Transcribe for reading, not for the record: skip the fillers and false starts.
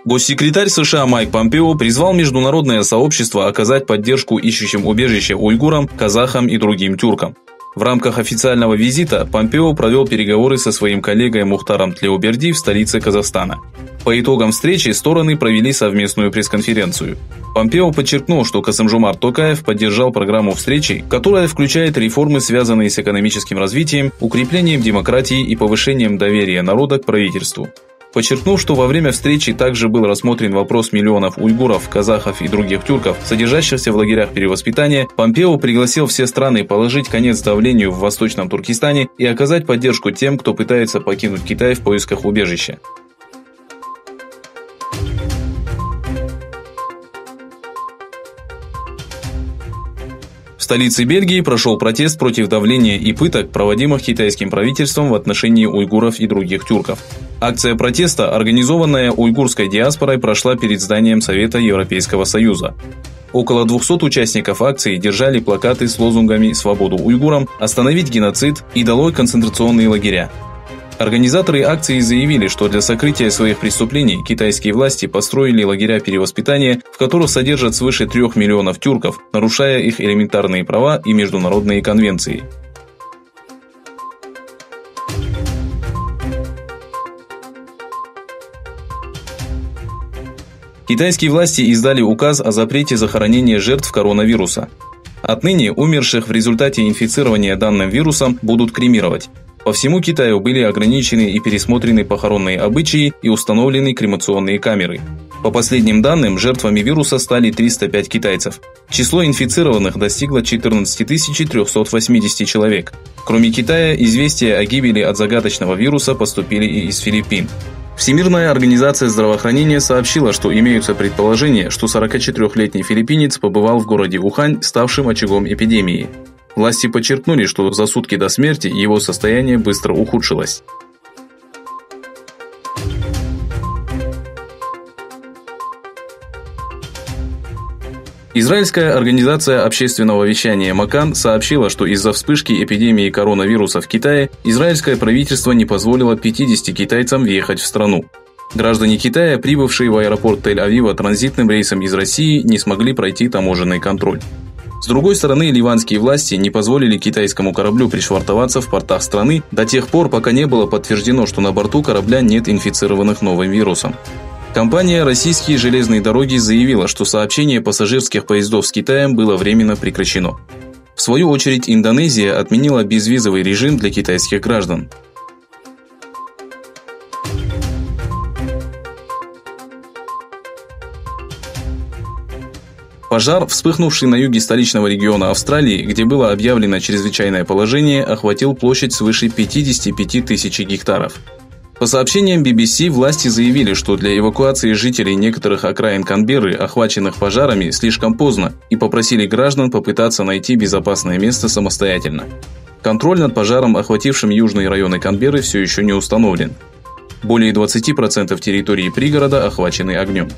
Госсекретарь США Майк Помпео призвал международное сообщество оказать поддержку ищущим убежище уйгурам, казахам и другим тюркам. В рамках официального визита Помпео провел переговоры со своим коллегой Мухтаром Тлеуберди в столице Казахстана. По итогам встречи стороны провели совместную пресс-конференцию. Помпео подчеркнул, что Касым-Жомарт Токаев поддержал программу встречи, которая включает реформы, связанные с экономическим развитием, укреплением демократии и повышением доверия народа к правительству. Подчеркнув, что во время встречи также был рассмотрен вопрос миллионов уйгуров, казахов и других тюрков, содержащихся в лагерях перевоспитания, Помпео пригласил все страны положить конец давлению в Восточном Туркестане и оказать поддержку тем, кто пытается покинуть Китай в поисках убежища. В столице Бельгии прошел протест против давления и пыток, проводимых китайским правительством в отношении уйгуров и других тюрков. Акция протеста, организованная уйгурской диаспорой, прошла перед зданием Совета Европейского Союза. Около 200 участников акции держали плакаты с лозунгами «Свободу уйгурам», «Остановить геноцид» и «Долой концентрационные лагеря». Организаторы акции заявили, что для сокрытия своих преступлений китайские власти построили лагеря перевоспитания, в которых содержат свыше 3 миллионов тюрков, нарушая их элементарные права и международные конвенции. Китайские власти издали указ о запрете захоронения жертв коронавируса. Отныне умерших в результате инфицирования данным вирусом будут кремировать. По всему Китаю были ограничены и пересмотрены похоронные обычаи и установлены кремационные камеры. По последним данным, жертвами вируса стали 305 китайцев. Число инфицированных достигло 14 380 человек. Кроме Китая, известия о гибели от загадочного вируса поступили и из Филиппин. Всемирная организация здравоохранения сообщила, что имеются предположения, что 44-летний филиппинец побывал в городе Ухань, ставшем очагом эпидемии. Власти подчеркнули, что за сутки до смерти его состояние быстро ухудшилось. Израильская организация общественного вещания Макан сообщила, что из-за вспышки эпидемии коронавируса в Китае израильское правительство не позволило 50 китайцам въехать в страну. Граждане Китая, прибывшие в аэропорт Тель-Авива транзитным рейсом из России, не смогли пройти таможенный контроль. С другой стороны, ливанские власти не позволили китайскому кораблю пришвартоваться в портах страны до тех пор, пока не было подтверждено, что на борту корабля нет инфицированных новым вирусом. Компания «Российские железные дороги» заявила, что сообщение пассажирских поездов с Китаем было временно прекращено. В свою очередь, Индонезия отменила безвизовый режим для китайских граждан. Пожар, вспыхнувший на юге столичного региона Австралии, где было объявлено чрезвычайное положение, охватил площадь свыше 55 тысяч гектаров. По сообщениям BBC, власти заявили, что для эвакуации жителей некоторых окраин Канберры, охваченных пожарами, слишком поздно, и попросили граждан попытаться найти безопасное место самостоятельно. Контроль над пожаром, охватившим южные районы Канберры, все еще не установлен. Более 20% территории пригорода охвачены огнем.